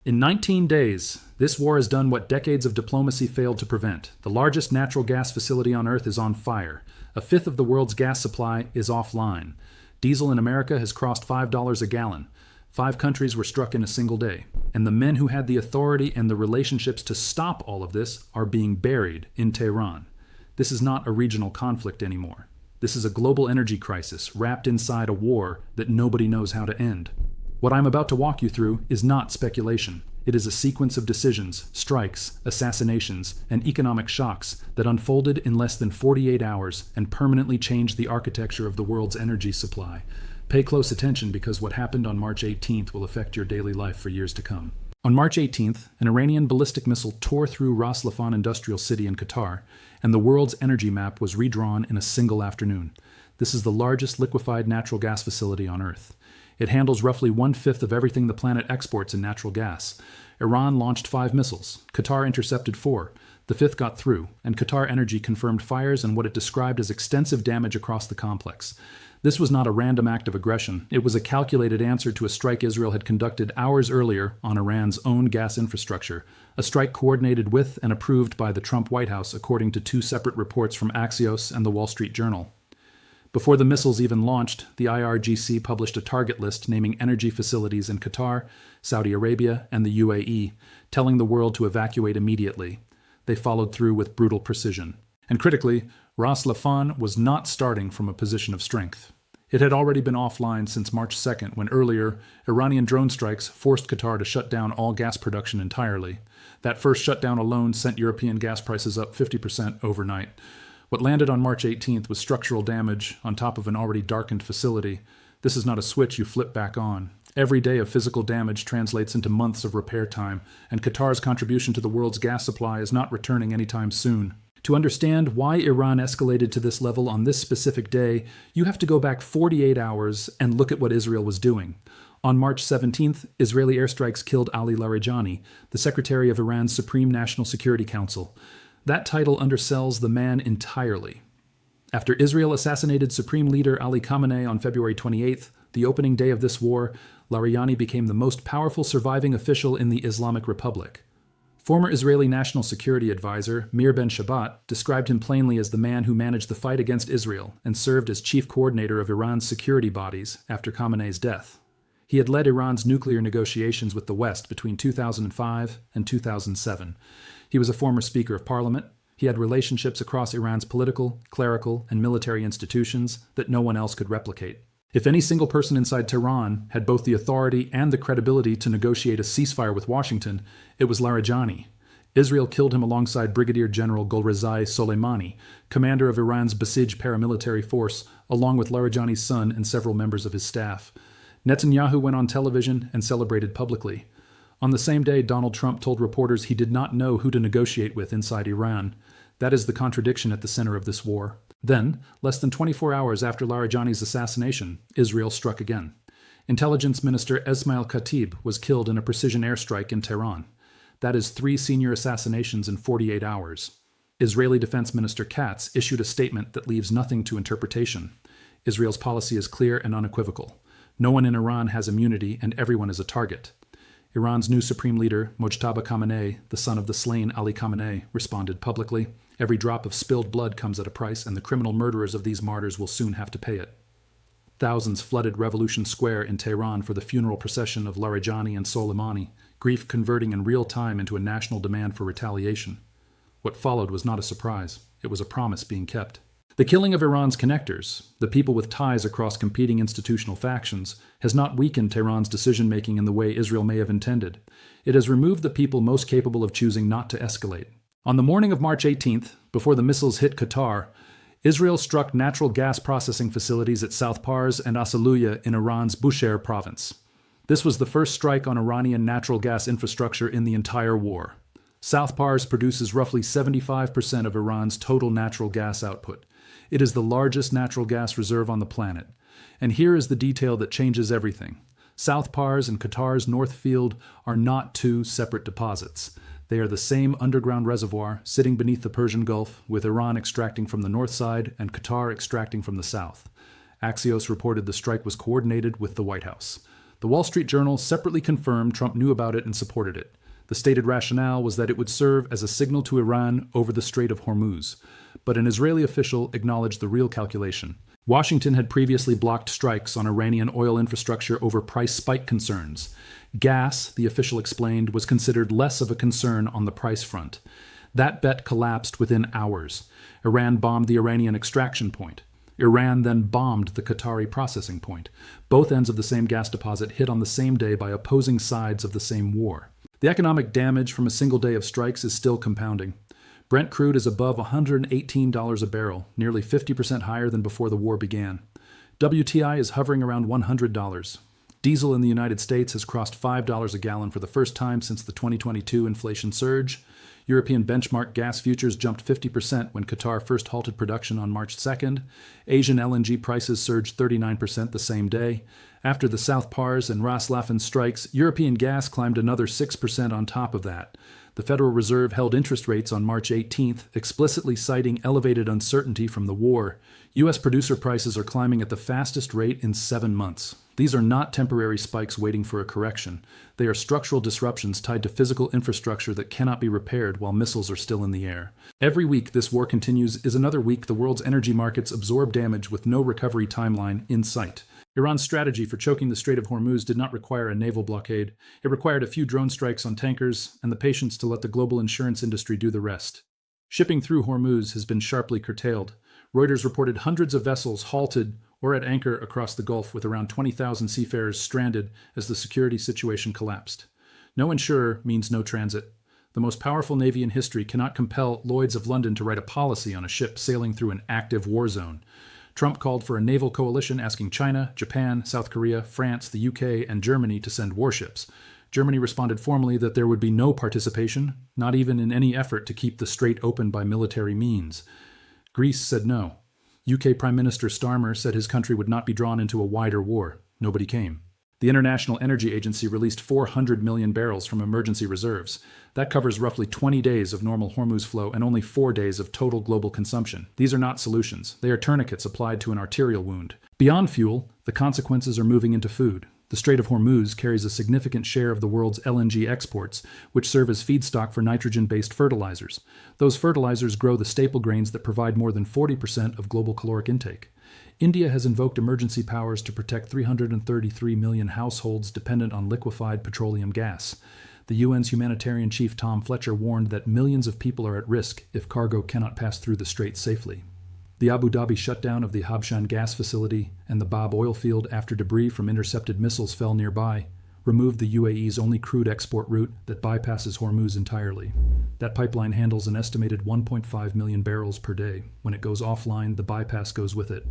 In 19 days, this war has done what decades of diplomacy failed to prevent. The largest natural gas facility on Earth is on fire. A fifth of the world's gas supply is offline. Diesel in America has crossed $5 a gallon. 5 countries were struck in a single day. And the men who had the authority and the relationships to stop all of this are being buried in Tehran. This is not a regional conflict anymore. This is a global energy crisis wrapped inside a war that nobody knows how to end. What I'm about to walk you through is not speculation. It is a sequence of decisions, strikes, assassinations, and economic shocks that unfolded in less than 48 hours and permanently changed the architecture of the world's energy supply. Pay close attention because what happened on March 18th will affect your daily life for years to come. On March 18th, an Iranian ballistic missile tore through Ras Laffan industrial city in Qatar, and the world's energy map was redrawn in a single afternoon. This is the largest liquefied natural gas facility on Earth. It handles roughly 1/5 of everything the planet exports in natural gas. Iran launched 5 missiles. Qatar intercepted 4. The 5th got through, and Qatar Energy confirmed fires and what it described as extensive damage across the complex. This was not a random act of aggression. It was a calculated answer to a strike Israel had conducted hours earlier on Iran's own gas infrastructure, a strike coordinated with and approved by the Trump White House, according to 2 separate reports from Axios and the Wall Street Journal. Before the missiles even launched, the IRGC published a target list naming energy facilities in Qatar, Saudi Arabia, and the UAE, telling the world to evacuate immediately. They followed through with brutal precision. And critically, Ras Laffan was not starting from a position of strength. It had already been offline since March 2nd, when earlier, Iranian drone strikes forced Qatar to shut down all gas production entirely. That first shutdown alone sent European gas prices up 50% overnight. What landed on March 18th was structural damage on top of an already darkened facility. This is not a switch you flip back on. Every day of physical damage translates into months of repair time, and Qatar's contribution to the world's gas supply is not returning anytime soon. To understand why Iran escalated to this level on this specific day, you have to go back 48 hours and look at what Israel was doing. On March 17th, Israeli airstrikes killed Ali Larijani, the secretary of Iran's Supreme National Security Council. That title undersells the man entirely. After Israel assassinated Supreme Leader Ali Khamenei on February 28th, the opening day of this war, Larijani became the most powerful surviving official in the Islamic Republic. Former Israeli National Security Advisor Mir Ben Shabbat described him plainly as the man who managed the fight against Israel and served as chief coordinator of Iran's security bodies after Khamenei's death. He had led Iran's nuclear negotiations with the West between 2005 and 2007. He was a former Speaker of Parliament. He had relationships across Iran's political, clerical, and military institutions that no one else could replicate. If any single person inside Tehran had both the authority and the credibility to negotiate a ceasefire with Washington, it was Larijani. Israel killed him alongside Brigadier General Golrizai Soleimani, commander of Iran's Basij paramilitary force, along with Larijani's son and several members of his staff. Netanyahu went on television and celebrated publicly. On the same day, Donald Trump told reporters he did not know who to negotiate with inside Iran. That is the contradiction at the center of this war. Then, less than 24 hours after Larijani's assassination, Israel struck again. Intelligence Minister Esmail Khatib was killed in a precision airstrike in Tehran. That is 3 senior assassinations in 48 hours. Israeli Defense Minister Katz issued a statement that leaves nothing to interpretation. Israel's policy is clear and unequivocal. No one in Iran has immunity and everyone is a target. Iran's new supreme leader, Mojtaba Khamenei, the son of the slain Ali Khamenei, responded publicly, "Every drop of spilled blood comes at a price, and the criminal murderers of these martyrs will soon have to pay it." Thousands flooded Revolution Square in Tehran for the funeral procession of Larijani and Soleimani, grief converting in real time into a national demand for retaliation. What followed was not a surprise. It was a promise being kept. The killing of Iran's connectors, the people with ties across competing institutional factions, has not weakened Tehran's decision-making in the way Israel may have intended. It has removed the people most capable of choosing not to escalate. On the morning of March 18th, before the missiles hit Qatar, Israel struck natural gas processing facilities at South Pars and Asaluya in Iran's Bushehr province. This was the first strike on Iranian natural gas infrastructure in the entire war. South Pars produces roughly 75% of Iran's total natural gas output. It is the largest natural gas reserve on the planet. And here is the detail that changes everything. South Pars and Qatar's North Field are not 2 separate deposits. They are the same underground reservoir sitting beneath the Persian Gulf, with Iran extracting from the north side and Qatar extracting from the south. Axios reported the strike was coordinated with the White House. The Wall Street Journal separately confirmed Trump knew about it and supported it. The stated rationale was that it would serve as a signal to Iran over the Strait of Hormuz, but an Israeli official acknowledged the real calculation. Washington had previously blocked strikes on Iranian oil infrastructure over price spike concerns. Gas, the official explained, was considered less of a concern on the price front. That bet collapsed within hours. Iran bombed the Iranian extraction point. Iran then bombed the Qatari processing point. Both ends of the same gas deposit hit on the same day by opposing sides of the same war. The economic damage from a single day of strikes is still compounding. Brent crude is above $118 a barrel, nearly 50% higher than before the war began. WTI is hovering around $100. Diesel in the United States has crossed $5 a gallon for the first time since the 2022 inflation surge. European benchmark gas futures jumped 50% when Qatar first halted production on March 2nd. Asian LNG prices surged 39% the same day. After the South Pars and Ras Laffan strikes, European gas climbed another 6% on top of that. The Federal Reserve held interest rates on March 18th, explicitly citing elevated uncertainty from the war. U.S. producer prices are climbing at the fastest rate in 7 months. These are not temporary spikes waiting for a correction. They are structural disruptions tied to physical infrastructure that cannot be repaired while missiles are still in the air. Every week this war continues is another week the world's energy markets absorb damage with no recovery timeline in sight. Iran's strategy for choking the Strait of Hormuz did not require a naval blockade. It required a few drone strikes on tankers and the patience to let the global insurance industry do the rest. Shipping through Hormuz has been sharply curtailed. Reuters reported hundreds of vessels halted or at anchor across the Gulf, with around 20,000 seafarers stranded as the security situation collapsed. No insurer means no transit. The most powerful navy in history cannot compel Lloyd's of London to write a policy on a ship sailing through an active war zone. Trump called for a naval coalition asking China, Japan, South Korea, France, the UK, and Germany to send warships. Germany responded formally that there would be no participation, not even in any effort to keep the strait open by military means. Greece said no. UK Prime Minister Starmer said his country would not be drawn into a wider war. Nobody came. The International Energy Agency released 400 million barrels from emergency reserves. That covers roughly 20 days of normal Hormuz flow and only 4 days of total global consumption. These are not solutions. They are tourniquets applied to an arterial wound. Beyond fuel, the consequences are moving into food. The Strait of Hormuz carries a significant share of the world's LNG exports, which serve as feedstock for nitrogen-based fertilizers. Those fertilizers grow the staple grains that provide more than 40% of global caloric intake. India has invoked emergency powers to protect 333 million households dependent on liquefied petroleum gas. The UN's humanitarian chief Tom Fletcher warned that millions of people are at risk if cargo cannot pass through the strait safely. The Abu Dhabi shutdown of the Habshan gas facility and the Bab oil field after debris from intercepted missiles fell nearby removed the UAE's only crude export route that bypasses Hormuz entirely. That pipeline handles an estimated 1.5 million barrels per day. When it goes offline, the bypass goes with it.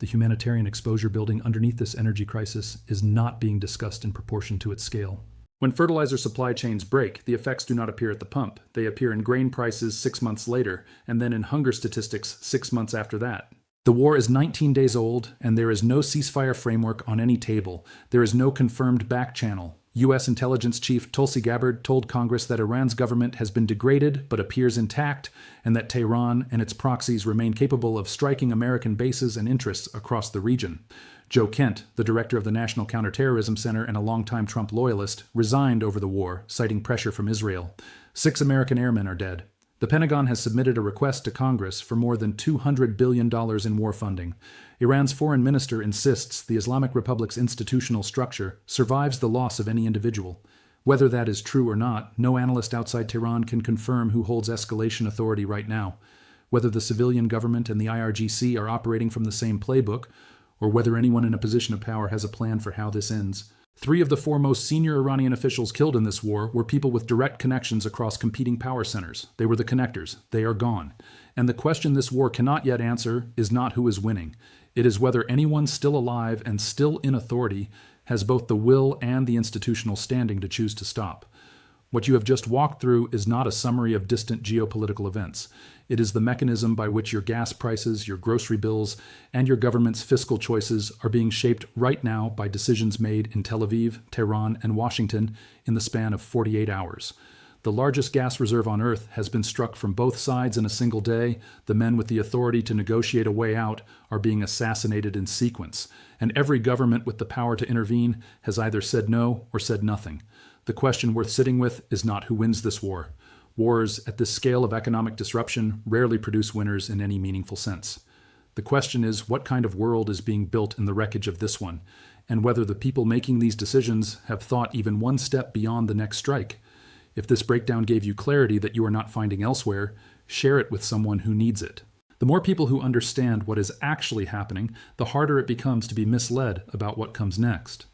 The humanitarian exposure building underneath this energy crisis is not being discussed in proportion to its scale. When fertilizer supply chains break, the effects do not appear at the pump. They appear in grain prices 6 months later, and then in hunger statistics 6 months after that. The war is 19 days old, and there is no ceasefire framework on any table. There is no confirmed back channel. U.S. intelligence chief Tulsi Gabbard told Congress that Iran's government has been degraded but appears intact, and that Tehran and its proxies remain capable of striking American bases and interests across the region. Joe Kent, the director of the National Counterterrorism Center and a longtime Trump loyalist, resigned over the war, citing pressure from Israel. 6 American airmen are dead. The Pentagon has submitted a request to Congress for more than $200 billion in war funding. Iran's foreign minister insists the Islamic Republic's institutional structure survives the loss of any individual. Whether that is true or not, no analyst outside Tehran can confirm who holds escalation authority right now. Whether the civilian government and the IRGC are operating from the same playbook, or whether anyone in a position of power has a plan for how this ends. 3 of the 4 most senior Iranian officials killed in this war were people with direct connections across competing power centers. They were the connectors. They are gone. And the question this war cannot yet answer is not who is winning. It is whether anyone still alive and still in authority has both the will and the institutional standing to choose to stop. What you have just walked through is not a summary of distant geopolitical events. It is the mechanism by which your gas prices, your grocery bills, and your government's fiscal choices are being shaped right now by decisions made in Tel Aviv, Tehran, and Washington in the span of 48 hours. The largest gas reserve on Earth has been struck from both sides in a single day. The men with the authority to negotiate a way out are being assassinated in sequence, and every government with the power to intervene has either said no or said nothing. The question worth sitting with is not who wins this war. Wars at this scale of economic disruption rarely produce winners in any meaningful sense. The question is what kind of world is being built in the wreckage of this one, and whether the people making these decisions have thought even one step beyond the next strike. If this breakdown gave you clarity that you are not finding elsewhere, share it with someone who needs it. The more people who understand what is actually happening, the harder it becomes to be misled about what comes next.